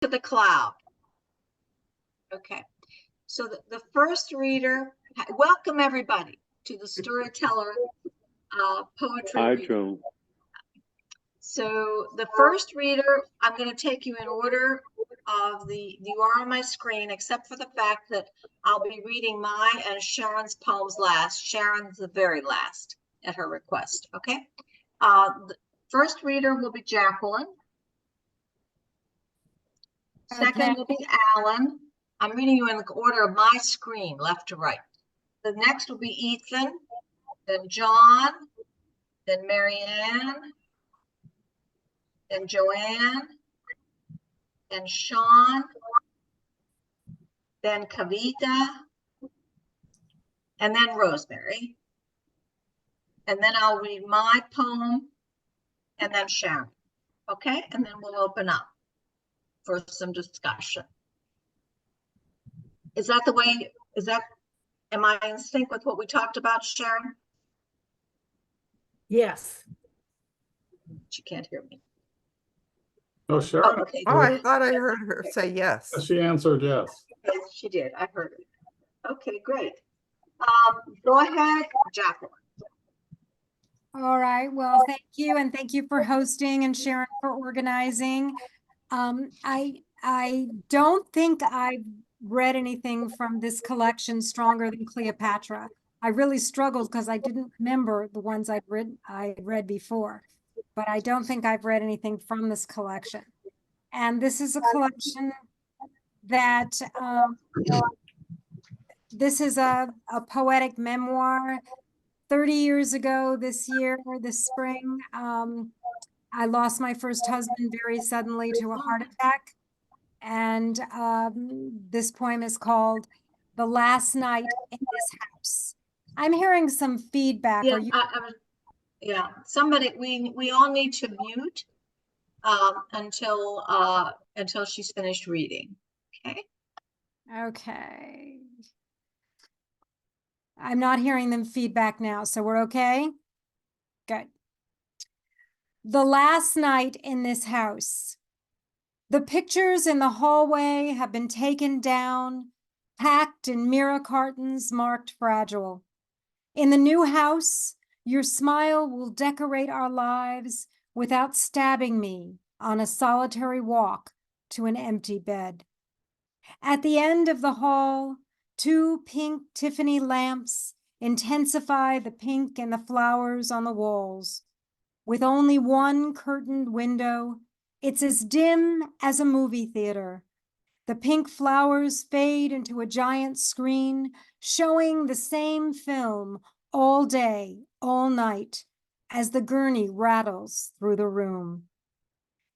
to the cloud. Okay, so the first reader, welcome everybody to the Storyteller Poetry. Hi, Joan. So the first reader, I'm going to take you in order of you are on my screen, except for the fact that I'll be reading my and Sharon's poems last. Sharon's the very last at her request, okay? The first reader will be Jacqueline. Second will be Alan. I'm reading you in the order of my screen, left to right. The next will be Ethan, then John, then Marianne, then Joanne, then Shaun, then Kavita, and then Rosemary. And then I'll read my poem, and then Sharon. Okay, and then we'll open up for some discussion. Is that the way, am I in sync with what we talked about, Sharon? Yes. She can't hear me. Oh, Sharon. Oh, okay. Oh, I thought I heard her say yes. She answered yes. Yes, she did. I heard it. Okay, great. Go ahead, Jacqueline. All right. Well, thank you. And thank you for hosting and Sharon for organizing. I don't think I've read anything from this collection stronger than Cleopatra. I really struggled because I didn't remember the ones I read before, but I don't think I've read anything from this collection. And this is a collection that this is a poetic memoir. 30 years ago this spring, I lost my first husband very suddenly to a heart attack. And this poem is called The Last Night in This House. I'm hearing some feedback. Yeah, yeah, somebody, we all need to mute until she's finished reading. Okay. Okay. I'm not hearing them feedback now, so we're okay? Good. The last night in this house. The pictures in the hallway have been taken down, packed in mirror cartons marked fragile. In the new house, your smile will decorate our lives without stabbing me on a solitary walk to an empty bed. At the end of the hall, 2 pink Tiffany lamps intensify the pink and the flowers on the walls. With only one curtained window, it's as dim as a movie theater. The pink flowers fade into a giant screen, showing the same film all day, all night, as the gurney rattles through the room.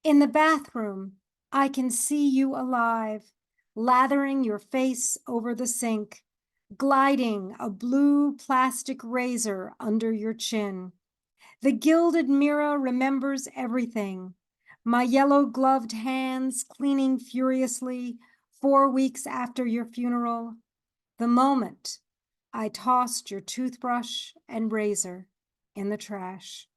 In the bathroom, I can see you alive, lathering your face over the sink, gliding a blue plastic razor under your chin. The gilded mirror remembers everything. My yellow-gloved hands cleaning furiously 4 weeks after your funeral. The moment I tossed your toothbrush and razor in the trash.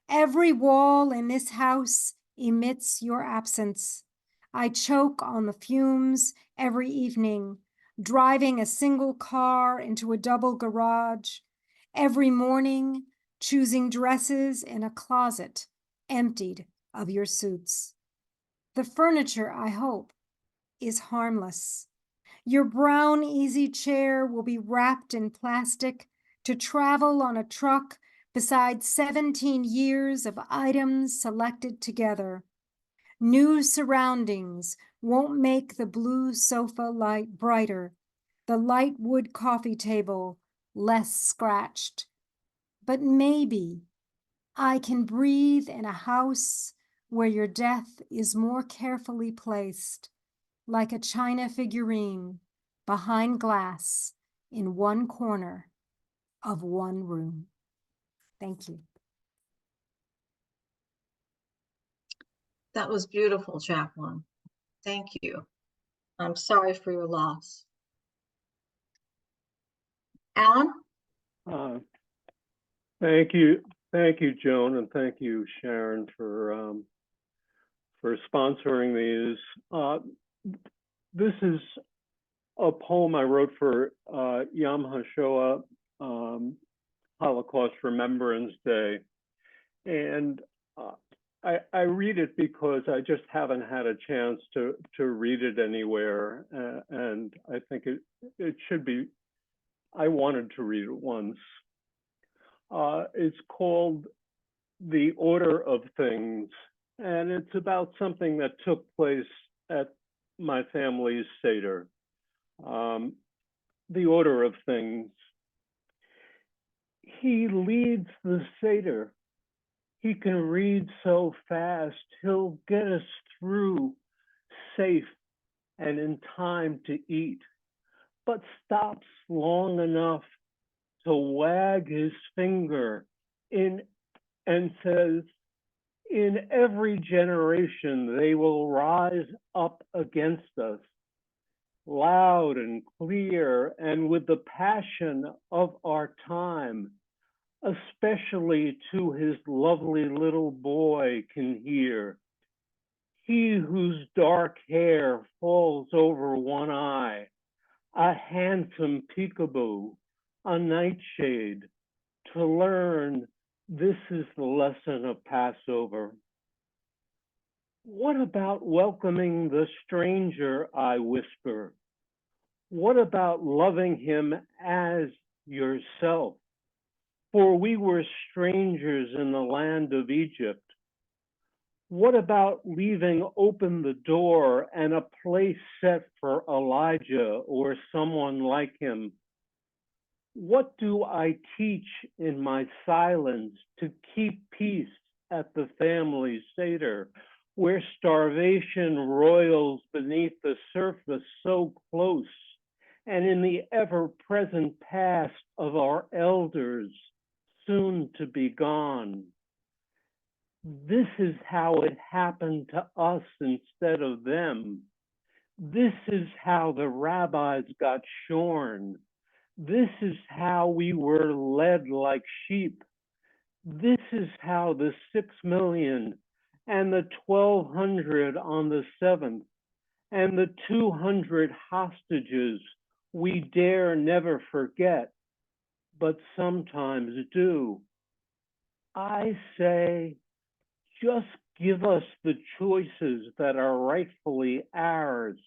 Every wall in this house emits your absence. I choke on the fumes every evening, driving a single car into a double garage. Every morning, choosing dresses in a closet emptied of your suits. The furniture, I hope, is harmless. Your brown easy chair will be wrapped in plastic to travel on a truck beside 17 years of items selected together. New surroundings won't make the blue sofa light brighter, the light wood coffee table less scratched. But maybe I can breathe in a house where your death is more carefully placed, like a china figurine behind glass in one corner of one room. Thank you. That was beautiful, Jacqueline. Thank you. I'm sorry for your loss. Alan? Thank you, Joan, and thank you, Sharon, for for sponsoring these. This is a poem I wrote for Yom HaShoah, Holocaust Remembrance Day. And I read it because I just haven't had a chance to read it anywhere. And I think it should be, I wanted to read it once. It's called The Order of Things. And it's about something that took place at my family's Seder. The Order of Things. He leads the Seder. He can read so fast, he'll get us through safe and in time to eat, but stops long enough to wag his finger and says, in every generation, they will rise up against us, loud and clear and with the passion of our time, especially to his lovely little boy can hear. He whose dark hair falls over one eye, a handsome peekaboo, a nightshade, to learn this is the lesson of Passover. What about welcoming the stranger, I whisper? What about loving him as yourself? For we were strangers in the land of Egypt. What about leaving open the door and a place set for Elijah or someone like him? What do I teach in my silence to keep peace at the family Seder, where starvation roils beneath the surface so close, and in the ever-present past of our elders, soon to be gone? This is how it happened to us instead of them. This is how the rabbis got shorn. This is how we were led like sheep. This is how the 6 million and the 1,200 on the 7th and the 200 hostages we dare never forget, but sometimes do. I say, just give us the choices that are rightfully ours,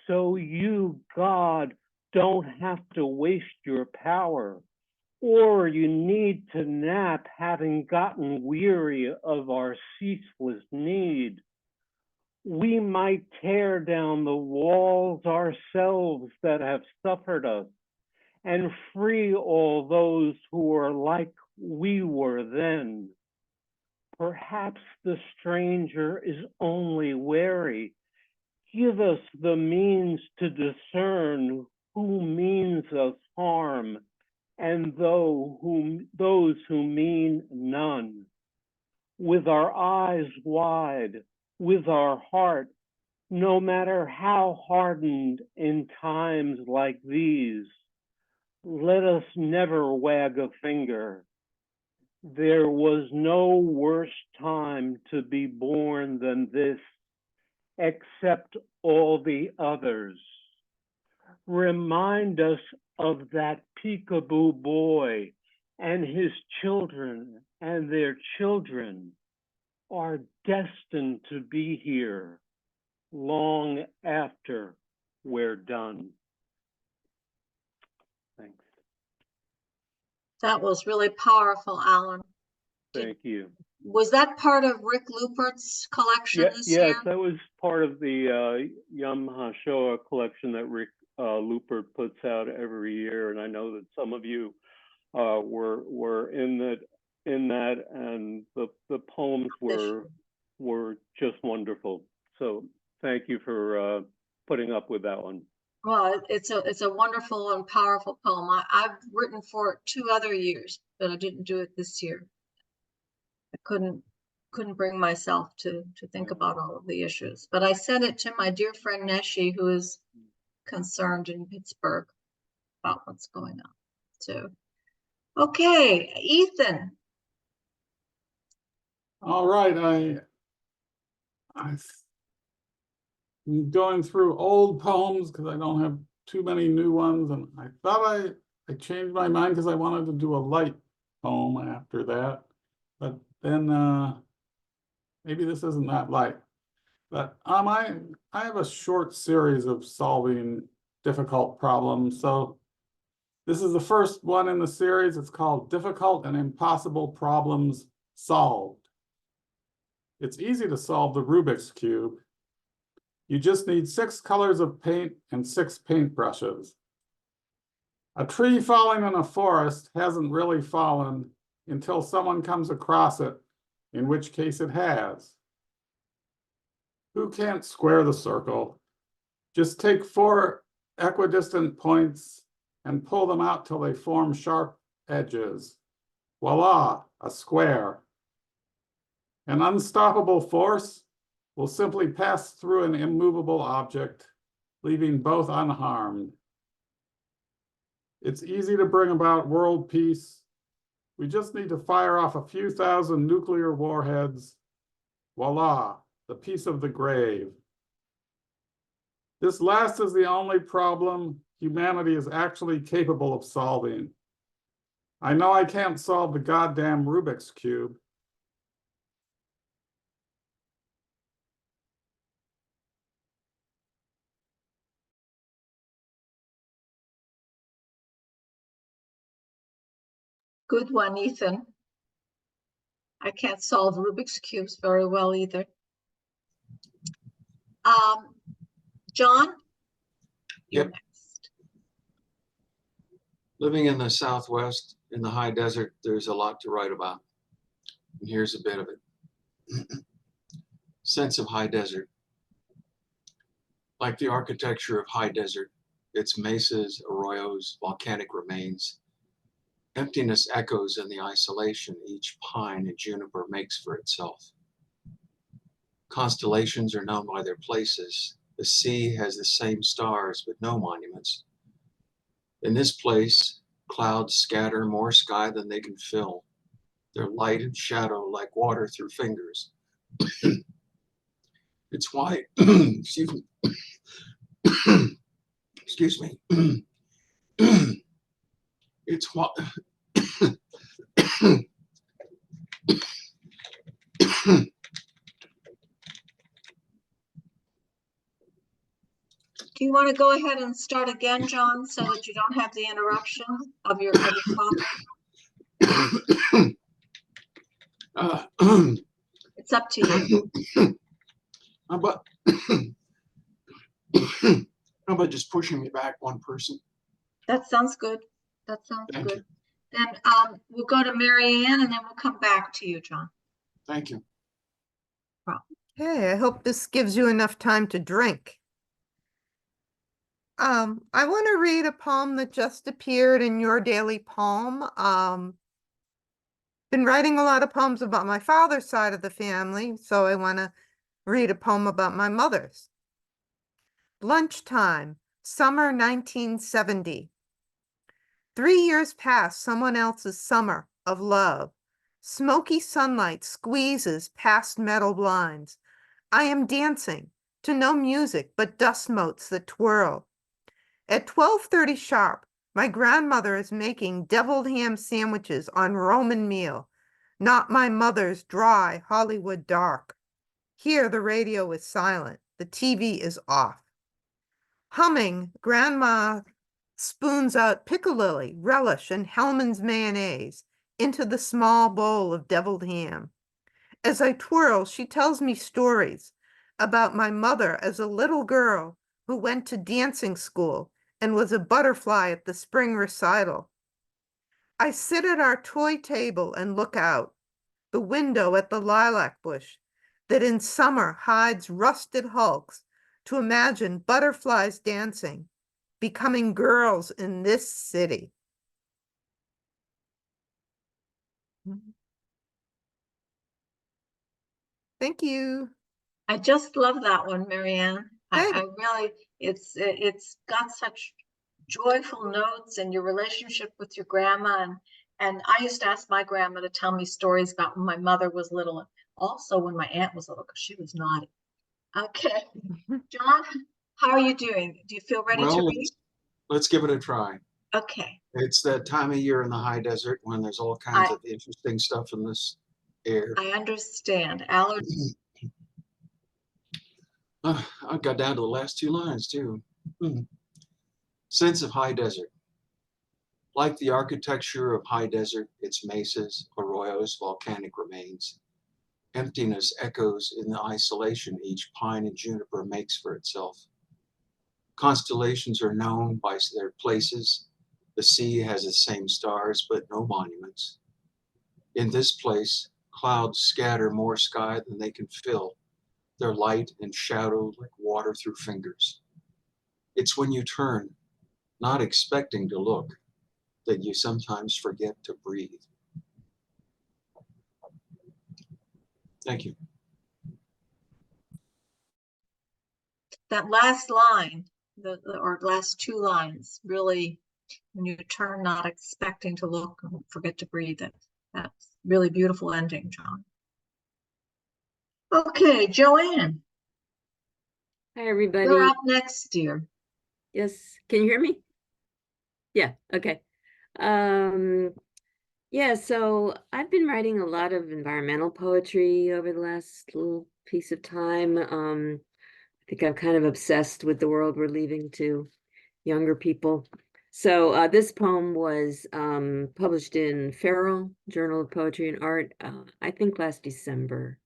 so you, God, don't have to waste your power, or you need to nap having gotten weary of our ceaseless need. We might tear down the walls ourselves that have suffered us and free all those who are like we were then. Perhaps the stranger is only wary. Give us the means to discern who means us harm and those who mean none. With our eyes wide, with our heart, no matter how hardened in times like these, let us never wag a finger. There was no worse time to be born than this, except all the others. Remind us of that peekaboo boy and his children and their children are destined to be here long after we're done. Thanks. That was really powerful, Alan. Thank you. Was that part of Rick Lupert's collection this year? Yes, that was part of the Yom HaShoah collection that Rick Lupert puts out every year, and I know that some of you were in that, and the poems were just wonderful. So thank you for putting up with that one. Well, it's a wonderful and powerful poem. I've written for it 2 other years, but I didn't do it this year. I couldn't bring myself to think about all of the issues. But I sent it to my dear friend Neshi, who is concerned in Pittsburgh about what's going on. So, okay, Ethan. All right, I'm going through old poems because I don't have too many new ones, and I thought I changed my mind because I wanted to do a light poem after that, but then maybe this isn't that light. But I have a short series of solving difficult problems. So this is the first one in the series. It's called Difficult and Impossible Problems Solved. It's easy to solve the Rubik's Cube. You just need 6 colors of paint and 6 paintbrushes. A tree falling in a forest hasn't really fallen until someone comes across it, in which case it has. Who can't square the circle? Just take 4 equidistant points and pull them out till they form sharp edges. Voila, a square. An unstoppable force will simply pass through an immovable object, leaving both unharmed. It's easy to bring about world peace. We just need to fire off a few thousand nuclear warheads. Voila, the peace of the grave. This last is the only problem humanity is actually capable of solving. I know I can't solve the goddamn Rubik's Cube. Good one, Ethan. I can't solve Rubik's Cubes very well either. John? You're Yep. next. Living in the Southwest, in the high desert, there's a lot to write about. And here's a bit of it. Sense of high desert. Like the architecture of high desert, its mesas, arroyos, volcanic remains. Emptiness echoes in the isolation each pine and juniper makes for itself. Constellations are known by their places. The sea has the same stars, but no monuments. In this place, clouds scatter more sky than they can fill. Their light and shadow like water through fingers. It's why, excuse me, excuse me. It's why, Do you want to go ahead and start again, John, so that you don't have the interruption of your topic? It's up to you. How about just pushing me back one person? That sounds good. That sounds Thank good. you. Then we'll go to Marianne and then we'll come back to you, John. Thank you. Hey, I hope this gives you enough time to drink. I want to read a poem that just appeared in Your Daily Poem. Been writing a lot of poems about my father's side of the family, so I want to read a poem about my mother's. Lunchtime, summer 1970. 3 years past someone else's summer of love. Smoky sunlight squeezes past metal blinds. I am dancing to no music but dust motes that twirl. At 12:30 sharp, my grandmother is making deviled ham sandwiches on Roman meal, not my mother's dry Hollywood dark. Here the radio is silent, the TV is off. Humming, Grandma spoons out piccalilli, relish, and Hellman's mayonnaise into the small bowl of deviled ham. As I twirl, she tells me stories about my mother as a little girl who went to dancing school and was a butterfly at the spring recital. I sit at our toy table and look out the window at the lilac bush that in summer hides rusted hulks to imagine butterflies dancing, becoming girls in this city. Thank you. I just love that one, Marianne. I Good. really, it's got such joyful notes and your relationship with your grandma. And I used to ask my grandma to tell me stories about when my mother was little, and also when my aunt was little, because she was naughty. Okay. John, how are you doing? Do you feel ready to Well, read? let's give it a try. Okay. It's that time of year in the high desert when there's all kinds of interesting stuff in this air. I understand. Allergy. I got down to the last two lines too. Sense of high desert. Like the architecture of high desert, its mesas, arroyos, volcanic remains. Emptiness echoes in the isolation each pine and juniper makes for itself. Constellations are known by their places. The sea has the same stars, but no monuments. In this place, clouds scatter more sky than they can fill. Their light and shadow like water through fingers. It's when you turn, not expecting to look, that you sometimes forget to breathe. Thank you. That last line, or last two lines, really, when you turn not expecting to look, forget to breathe. That's really beautiful ending, John. Okay, Joanne, Hi, everybody. you're up next, dear. Yes, can you hear me? Yeah, okay. Yeah, so I've been writing a lot of environmental poetry over the last little piece of time. I think I'm kind of obsessed with the world we're leaving to younger people. So this poem was published in Feral, Journal of Poetry and Art, I think last December.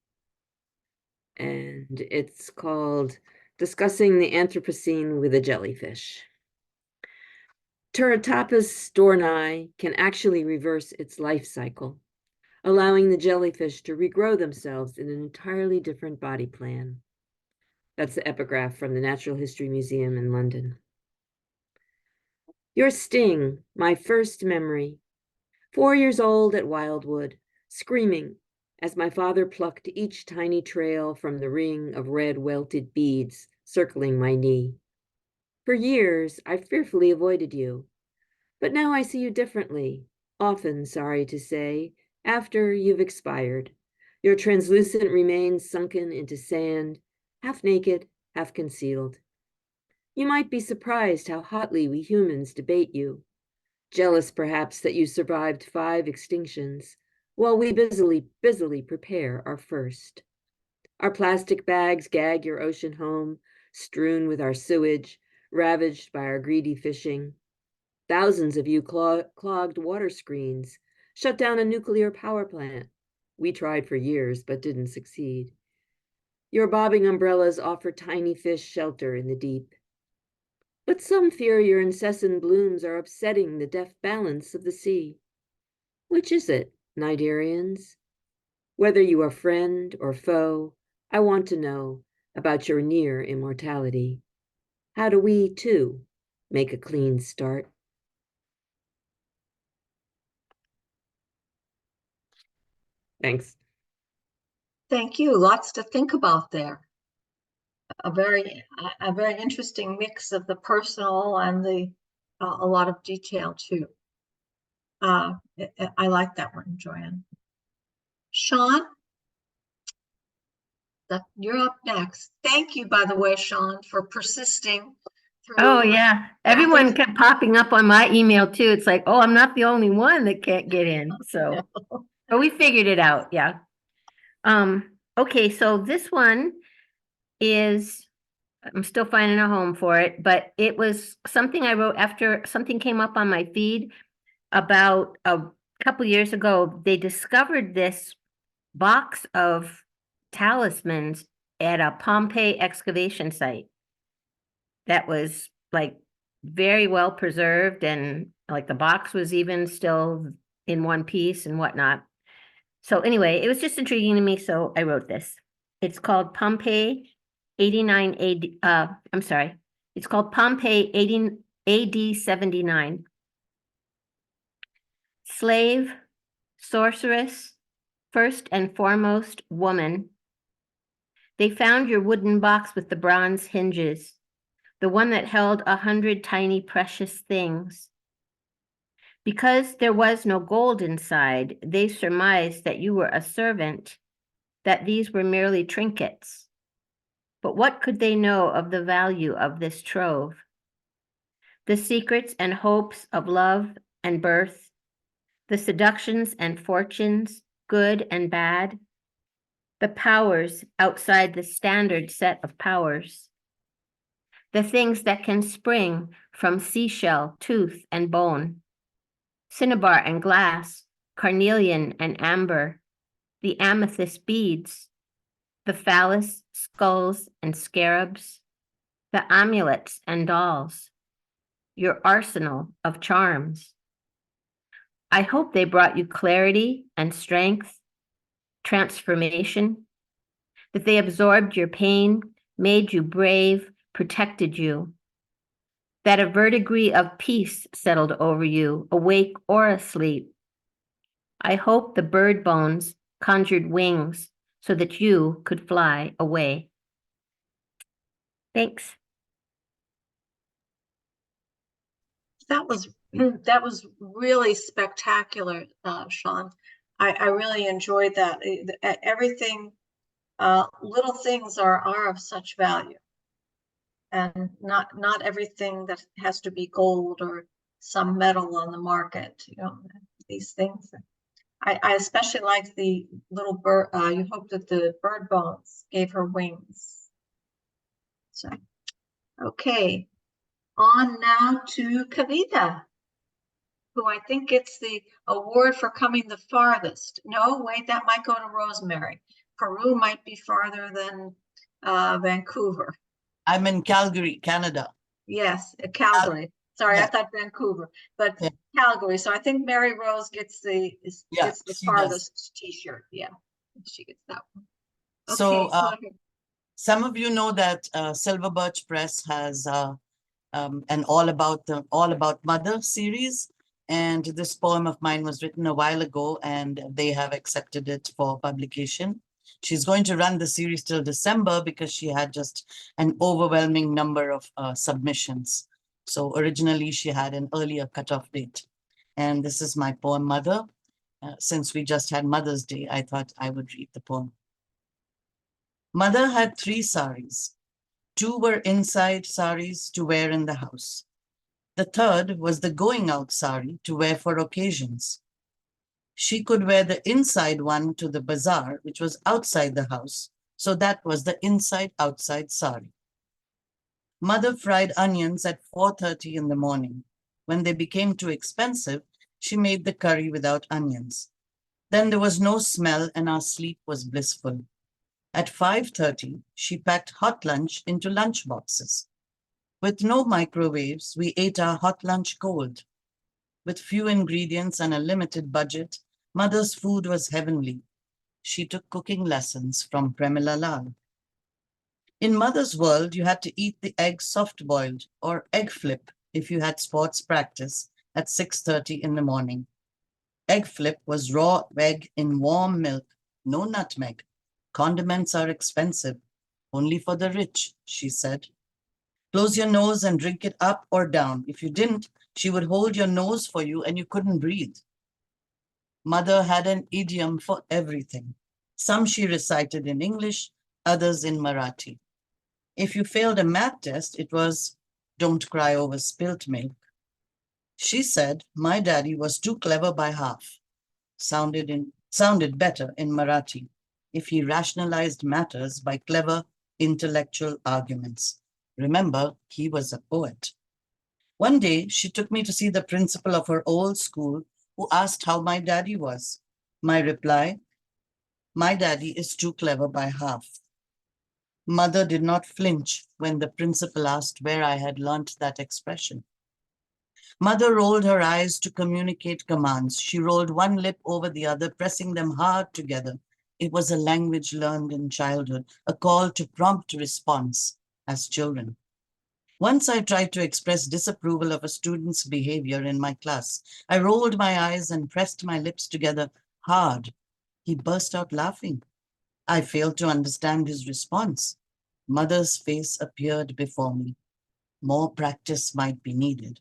And it's called Discussing the Anthropocene with a Jellyfish. Turritopus storni can actually reverse its life cycle, allowing the jellyfish to regrow themselves in an entirely different body plan. That's the epigraph from the Natural History Museum in London. Your sting, my first memory. 4 years old at Wildwood, screaming as my father plucked each tiny trail from the ring of red welted beads circling my knee. For years, I fearfully avoided you, but now I see you differently, often, sorry to say, after you've expired, your translucent remains sunken into sand, half naked, half concealed. You might be surprised how hotly we humans debate you, jealous perhaps that you survived 5 extinctions, while we busily prepare our first. Our plastic bags gag your ocean home, strewn with our sewage, ravaged by our greedy fishing. Thousands of you clogged water screens, shut down a nuclear power plant. We tried for years, but didn't succeed. Your bobbing umbrellas offer tiny fish shelter in the deep. But some fear your incessant blooms are upsetting the deft balance of the sea. Which is it, Nigerians? Whether you are friend or foe, I want to know about your near immortality. How do we, too, make a clean start? Thanks. Thank you. Lots to think about there. A very interesting mix of the personal and a lot of detail too. I like that one, Joanne. Shaun, you're up next. Thank you, by the way, Shaun, for persisting through. Oh yeah, everyone kept popping up on my email too. It's like, oh, I'm not the only one that can't get in. So, but we figured it out. Yeah. Okay, so this one is, I'm still finding a home for it, but it was something I wrote after something came up on my feed about a couple years ago. They discovered this box of talismans at a Pompeii excavation site that was like very well preserved, and like the box was even still in one piece and whatnot. So anyway, it was just intriguing to me, so I wrote this. It's called Pompeii 89 AD, I'm sorry. It's called Pompeii 80 AD 79. Slave, sorceress, first and foremost woman. They found your wooden box with the bronze hinges, the one that held 100 tiny precious things. Because there was no gold inside, they surmised that you were a servant, that these were merely trinkets. But what could they know of the value of this trove? The secrets and hopes of love and birth, the seductions and fortunes, good and bad, the powers outside the standard set of powers, the things that can spring from seashell, tooth, and bone, cinnabar and glass, carnelian and amber, the amethyst beads, the phallus, skulls, and scarabs, the amulets and dolls, your arsenal of charms. I hope they brought you clarity and strength, transformation, that they absorbed your pain, made you brave, protected you, that a verdigris of peace settled over you, awake or asleep. I hope the bird bones conjured wings so that you could fly away. Thanks. That was really spectacular, Shaun. I really enjoyed that. Everything, little things are of such value, and not everything that has to be gold or some metal on the market. You know, these things. I especially like the little bird. You hope that the bird bones gave her wings. So, okay. On now to Kavita, who I think gets the award for coming the farthest. No, wait, that might go to Rosemary. Peru might be farther than Vancouver. I'm in Calgary, Canada. Yes, Calgary. Sorry, yeah. I thought Vancouver, but Yeah. Calgary. So I think Mary Rose gets the she farthest T-shirt. Yeah, she gets that one. Okay, So go ahead. some of you know that Silver Birch Press has an All About Mother series, and this poem of mine was written a while ago, and they have accepted it for publication. She's going to run the series till December because she had just an overwhelming number of submissions. So originally she had an earlier cutoff date. And this is my poem, Mother. Since we just had Mother's Day, I thought I would read the poem. Mother had 3 saris. 2 were inside saris to wear in the house. The third was the going out sari to wear for occasions. She could wear the inside one to the bazaar, which was outside the house. So that was the inside-outside sari. Mother fried onions at 4:30 in the morning. When they became too expensive, she made the curry without onions. Then there was no smell and our sleep was blissful. At 5:30, she packed hot lunch into lunch boxes. With no microwaves, we ate our hot lunch cold. With few ingredients and a limited budget, Mother's food was heavenly. She took cooking lessons from Premila Lal. In Mother's world, you had to eat the egg soft-boiled or egg flip if you had sports practice at 6:30 in the morning. Egg flip was raw egg in warm milk, no nutmeg. Condiments are expensive, only for the rich, she said. Close your nose and drink it up or down. If you didn't, she would hold your nose for you and you couldn't breathe. Mother had an idiom for everything. Some she recited in English, others in Marathi. If you failed a math test, it was, don't cry over spilt milk. She said, my daddy was too clever by half. Sounded better in Marathi if he rationalized matters by clever intellectual arguments. Remember, he was a poet. One day, she took me to see the principal of her old school, who asked how my daddy was. My reply, my daddy is too clever by half. Mother did not flinch when the principal asked where I had learnt that expression. Mother rolled her eyes to communicate commands. She rolled one lip over the other, pressing them hard together. It was a language learned in childhood, a call to prompt response as children. Once I tried to express disapproval of a student's behavior in my class. I rolled my eyes and pressed my lips together hard. He burst out laughing. I failed to understand his response. Mother's face appeared before me. More practice might be needed.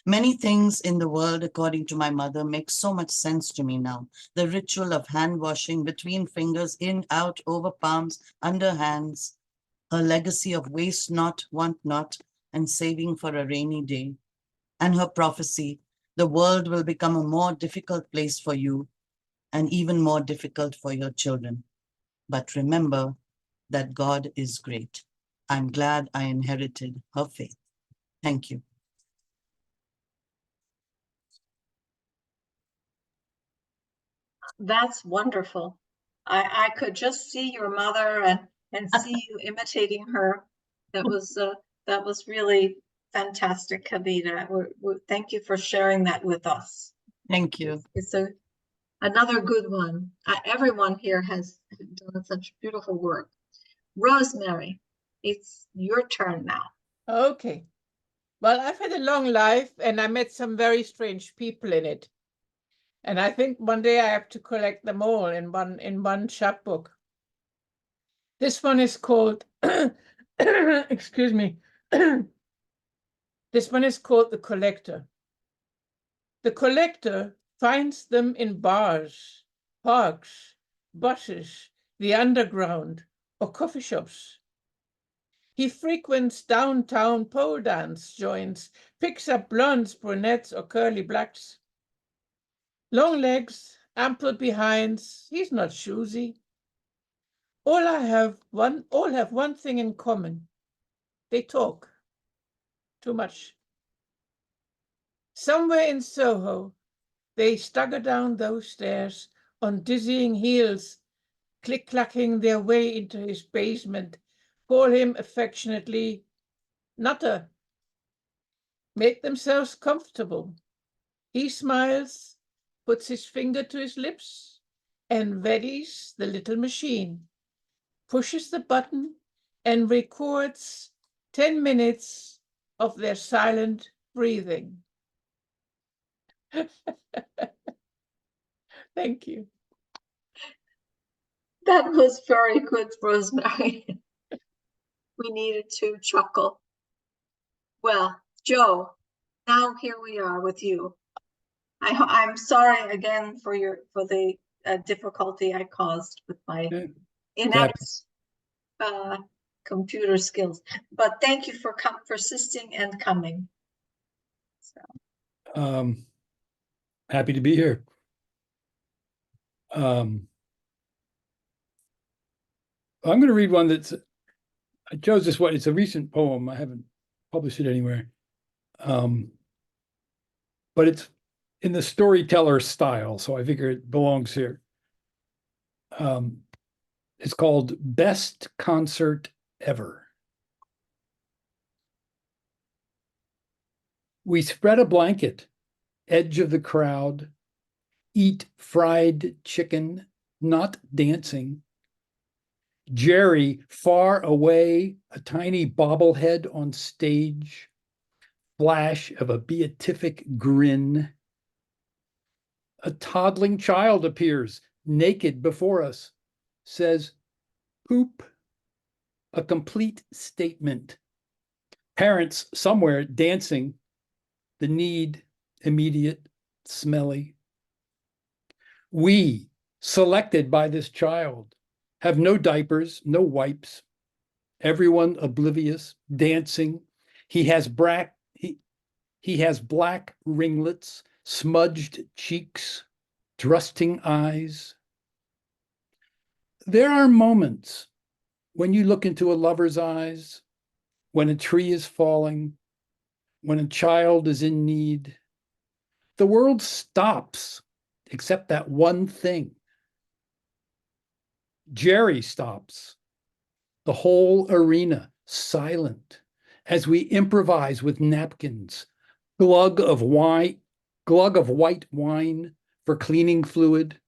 Many things in the world, according to my mother, make so much sense to me now. The ritual of hand washing between fingers, in, out, over palms, under hands. her legacy of waste not, want not, and saving for a rainy day, and her prophecy, the world will become a more difficult place for you and even more difficult for your children. But remember that God is great. I'm glad I inherited her faith. Thank you. That's wonderful. I could just see your mother and see you imitating her. That was really fantastic, Kavita. Thank you for sharing that with us. Thank you. It's another good one. Everyone here has done such beautiful work. Rosemary, it's your turn now. Okay. Well, I've had a long life and I met some very strange people in it. And I think one day I have to collect them all in one chapbook. This one is called, excuse me. This one is called The Collector. The collector finds them in bars, parks, buses, the underground, or coffee shops. He frequents downtown pole dance joints, picks up blondes, brunettes, or curly blacks. Long legs, ample behinds, he's not choosy. All have one thing in common. They talk. Too much. Somewhere in Soho, they stagger down those stairs on dizzying heels, click-clacking their way into his basement, call him affectionately Nutter. Make themselves comfortable. He smiles, puts his finger to his lips, and readies the little machine, pushes the button, and records 10 minutes of their silent breathing. Thank you. That was very good, Rosemary. We needed to chuckle. Well, Joe, now here we are with you. I'm sorry again for the difficulty I caused with my inept computer skills, but thank you for persisting and coming. So. Happy to be here. I'm going to read one I chose this one. It's a recent poem. I haven't published it anywhere. But it's in the storyteller style, so I figure it belongs here. It's called Best Concert Ever. We spread a blanket, edge of the crowd, eat fried chicken, not dancing. Jerry far away, a tiny bobblehead on stage, flash of a beatific grin. A toddling child appears, naked before us, says, poop, a complete statement. Parents somewhere dancing, the need immediate, smelly. We, selected by this child, have no diapers, no wipes. Everyone oblivious, dancing. He has black ringlets, smudged cheeks, thrusting eyes. There are moments when you look into a lover's eyes, when a tree is falling, when a child is in need. The world stops, except that one thing. Jerry stops. The whole arena silent as we improvise with napkins, glug of white wine for cleaning fluid,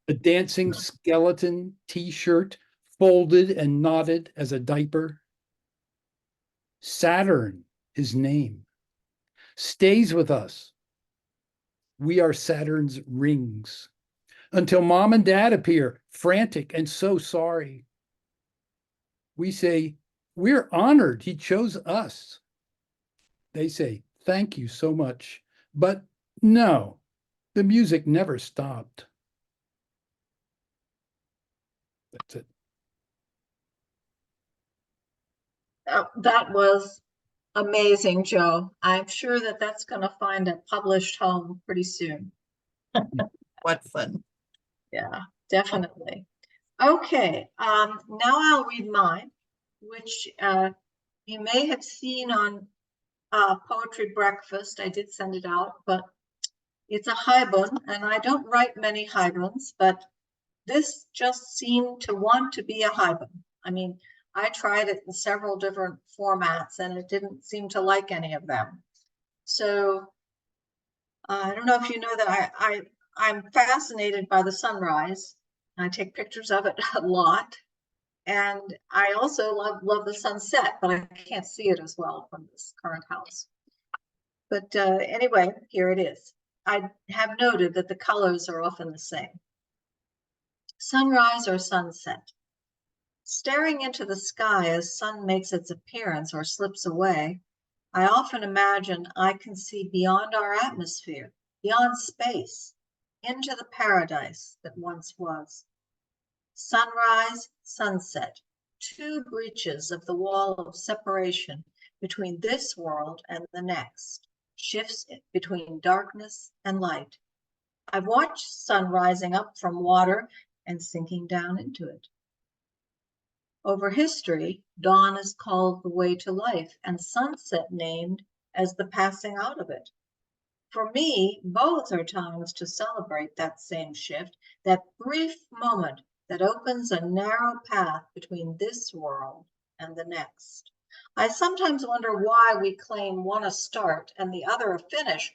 a dancing skeleton t-shirt folded and knotted as a diaper. Saturn, his name, stays with us. We are Saturn's rings until mom and dad appear, frantic and so sorry. We say, we're honored he chose us. They say, thank you so much. But no, the music never stopped. That's it. That was amazing, Joe. I'm sure that that's going to find a published home pretty soon. What fun. Yeah, definitely. Okay, now I'll read mine, which you may have seen on Poetry Breakfast. I did send it out, but it's a haibun, and I don't write many haibuns, but this just seemed to want to be a haibun. I mean, I tried it in several different formats, and it didn't seem to like any of them. So I don't know if you know that I'm fascinated by the sunrise. I take pictures of it a lot. And I also love the sunset, but I can't see it as well from this current house. But anyway, here it is. I have noted that the colors are often the same. Sunrise or sunset. Staring into the sky as sun makes its appearance or slips away, I often imagine I can see beyond our atmosphere, beyond space, into the paradise that once was. Sunrise, sunset, two breaches of the wall of separation between this world and the next, shifts between darkness and light. I've watched sun rising up from water and sinking down into it. Over history, dawn is called the way to life, and sunset named as the passing out of it. For me, both are times to celebrate that same shift, that brief moment that opens a narrow path between this world and the next. I sometimes wonder why we claim one a start and the other a finish,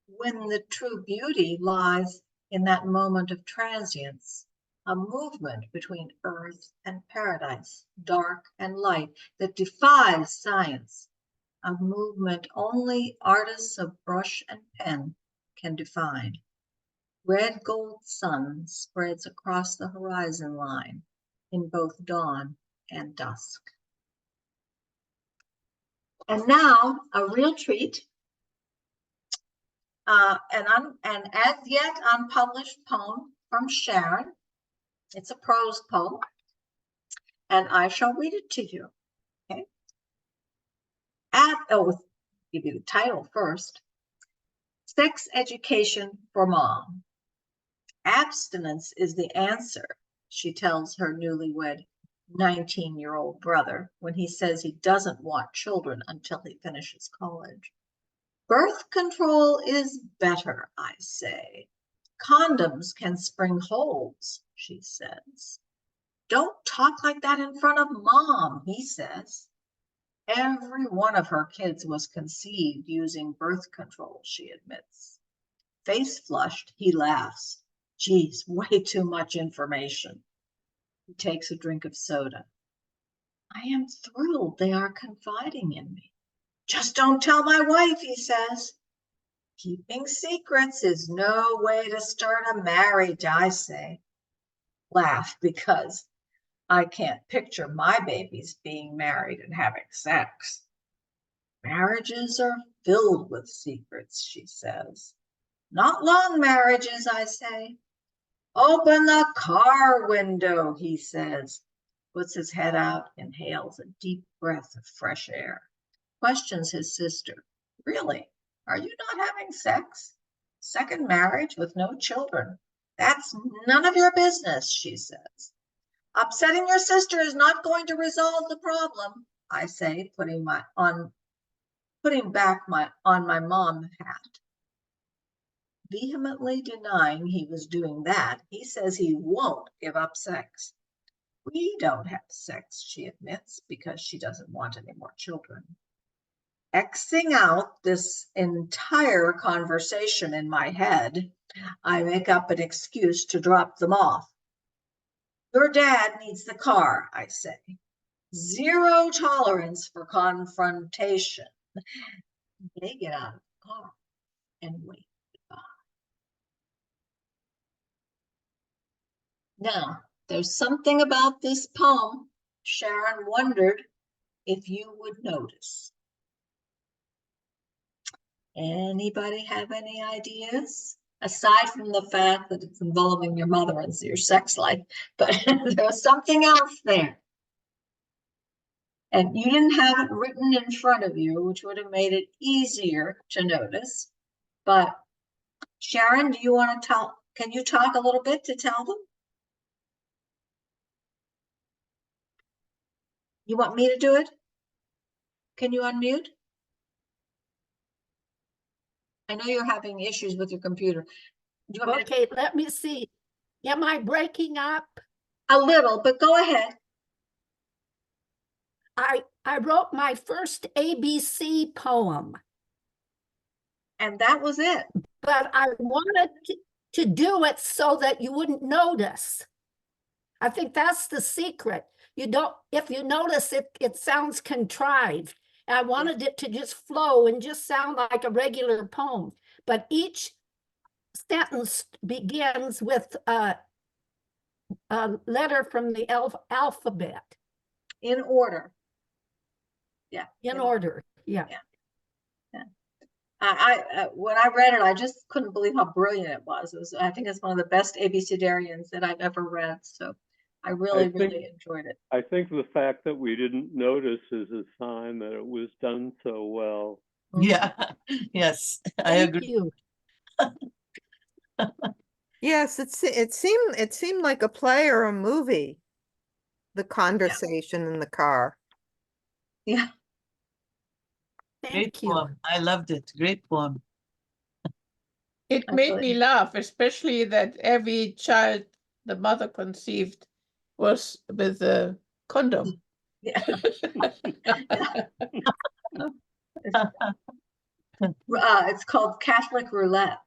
when the true beauty lies in that moment of transience, a movement between earth and paradise, dark and light, that defies science, a movement only artists of brush and pen can define. Red gold sun spreads across the horizon line in both dawn and dusk. And now a real treat, an as yet unpublished poem from Sharon. It's a prose poem, and I shall read it to you. Okay. Give you the title first. Sex Education for Mom. Abstinence is the answer, she tells her newlywed 19-year-old brother when he says he doesn't want children until he finishes college. Birth control is better, I say. Condoms can spring holes, she says. Don't talk like that in front of Mom, he says. Every one of her kids was conceived using birth control, she admits. Face flushed, he laughs. Geez, way too much information. He takes a drink of soda. I am thrilled they are confiding in me. Just don't tell my wife, he says. Keeping secrets is no way to start a marriage, I say. Laugh because I can't picture my babies being married and having sex. Marriages are filled with secrets, she says. Not long marriages, I say. Open the car window, he says. Puts his head out, inhales a deep breath of fresh air. Questions his sister. Really? Are you not having sex? Second marriage with no children. That's none of your business, she says. Upsetting your sister is not going to resolve the problem, I say, putting back on my mom hat. Vehemently denying he was doing that, he says he won't give up sex. We don't have sex, she admits, because she doesn't want any more children. Xing out this entire conversation in my head, I make up an excuse to drop them off. Your dad needs the car, I say. Zero tolerance for confrontation. They get out of the car and wait. Now, there's something about this poem Sharon wondered if you would notice. Anybody have any ideas? Aside from the fact that it's involving your mother and your sex life, but there's something else there. And you didn't have it written in front of you, which would have made it easier to notice. But Sharon, do you want to can you talk a little bit to tell them? You want me to do it? Can you unmute? I know you're having issues with your computer. Do you want me to? Okay, let me see. Am I breaking up? A little, but go ahead. I wrote my first ABC poem, And that was it. but I wanted to do it so that you wouldn't notice. I think that's the secret. You don't, if you notice it, it sounds contrived. I wanted it to just flow and just sound like a regular poem, but each sentence begins with a letter from the alphabet. In order. Yeah. In order, yeah. When I read it, I just couldn't believe how brilliant it was. I think it's one of the best ABCDarians that I've ever read. So I really enjoyed it. I think the fact that we didn't notice is a sign that it was done so well. Yeah, yes, I agree. Yes, it seemed like a play or a movie. The conversation in the car. Yeah. Great poem. I loved it. Great poem. It made me laugh, especially that every child the mother conceived was with a condom. Yeah. It's called Catholic roulette.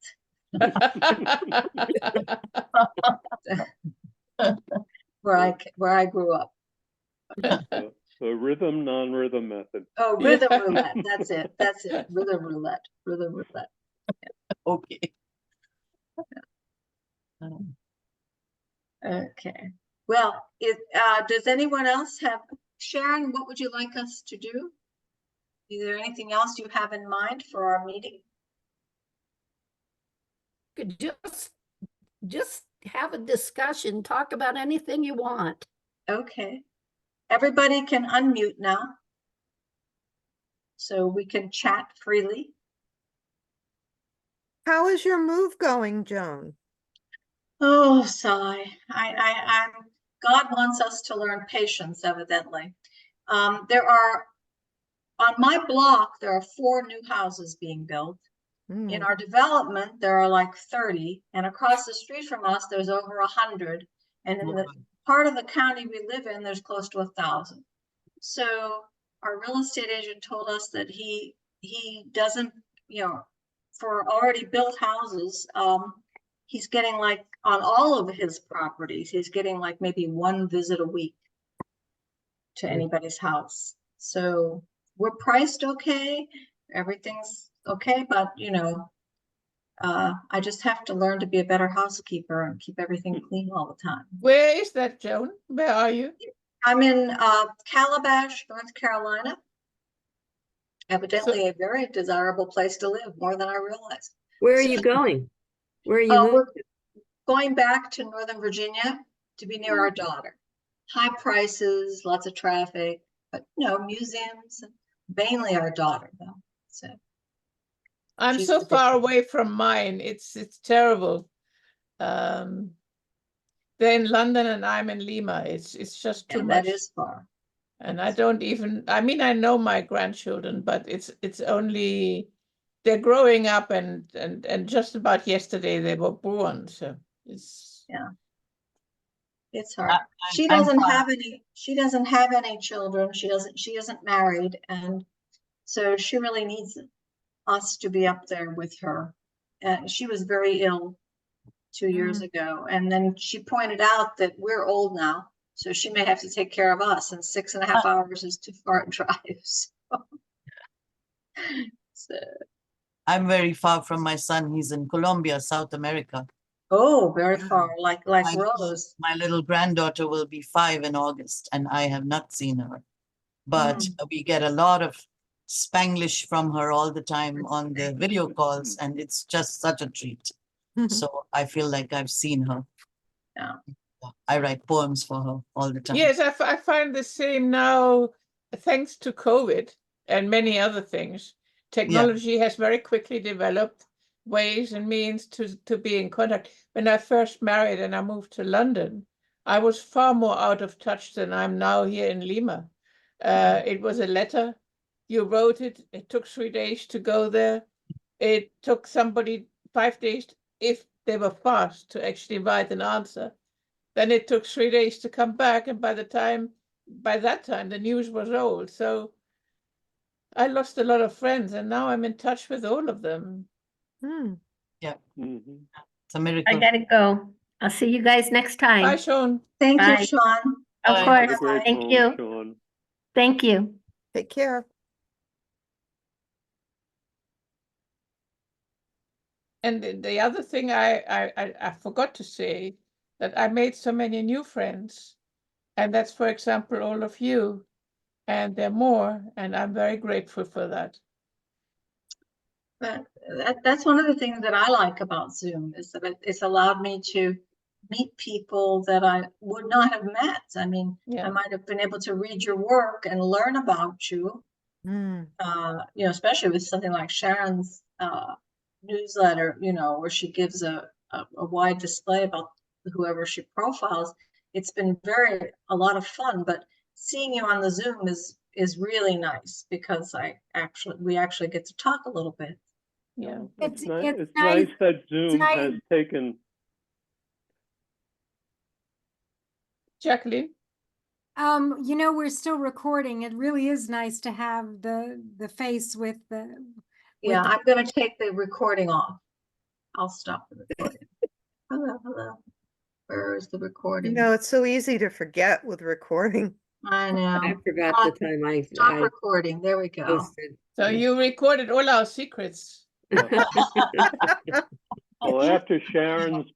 where I grew up. The rhythm, non-rhythm method. Oh, rhythm roulette. That's it. That's it. Rhythm roulette. Rhythm roulette. Okay. Okay. Well, does anyone else have, Sharon, what would you like us to do? Is there anything else you have in mind for our meeting? Could just have a discussion, talk about anything you want. Okay. Everybody can unmute now, so we can chat freely. How is your move going, Joan? Oh, sigh. God wants us to learn patience, evidently. There are, on my block, there are 4 new houses being built. In our development, there are like 30, and across the street from us, there's over 100. And in the part of the county we live in, there's close to 1,000. So our real estate agent told us that he doesn't, for already built houses, he's getting like on all of his properties, he's getting like maybe 1 visit a week to anybody's house. So we're priced okay, everything's okay, but I just have to learn to be a better housekeeper and keep everything clean all the time. Where is that, Joan? Where are you? I'm in Calabash, North Carolina. Evidently a very desirable place to live, more than I realized. Where are you going? Where are you moving? We're going back to Northern Virginia to be near our daughter. High prices, lots of traffic, but museums, mainly our daughter though. So I'm so far away from mine. It's terrible. They're in London and I'm in Lima. It's just too much. That is far. And I don't even, I mean, I know my grandchildren, but it's only, they're growing up and just about yesterday they were born. So it's. Yeah. It's hard. She doesn't have any children. She isn't married. And so she really needs us to be up there with her. She was very ill 2 years ago. And then she pointed out that we're old now, so she may have to take care of us, and 6.5 hours is too far to drive. So I'm very far from my son. He's in Colombia, South America. Oh, very far, like Rose. My little granddaughter will be 5 in August, and I have not seen her. But we get a lot of Spanglish from her all the time on the video calls, and it's just such a treat. So I feel like I've seen her. Yeah. I write poems for her all the time. Yes, I find the same now. thanks to COVID and many other things, technology has very quickly developed ways and means to be in contact. When I first married and I moved to London, I was far more out of touch than I'm now here in Lima. It was a letter, you wrote it, it took 3 days to go there. It took somebody 5 days, if they were fast, to actually write an answer. Then it took 3 days to come back, and by that time, the news was old. So I lost a lot of friends, and now I'm in touch with all of them. Hmm. Mhm. It's a miracle. I gotta go. I'll see you guys next time. Bye, Shaun. Thank Bye. you, Shaun. Of Bye. Have a course. great Thank poem, you. Shaun. Thank you. Take care. And the other thing I forgot to say, that I made so many new friends. And that's, for example, all of you. And there are more, and I'm very grateful for that. But that's one of the things that I like about Zoom, is that it's allowed me to meet people that I would not have met. I mean, Yeah. I might have been able to read your work and learn about you, Hmm. you know, especially with something like Sharon's newsletter, you know, where she gives a wide display about whoever she profiles. It's been a lot of fun, but seeing you on the Zoom is really nice, because we actually get to talk a little bit. Yeah. It's It's it's nice- nice that Zoom nice. has taken. Jacqueline? You know, we're still recording. It really is nice to have the face with the. Yeah, I'm going to take the recording off. I'll stop the recording. Hello. Where is the You recording? know, it's so easy to forget with recording. I know. I forgot the time Stop I recording. There we go. posted. So you recorded all our secrets. Well, after Sharon's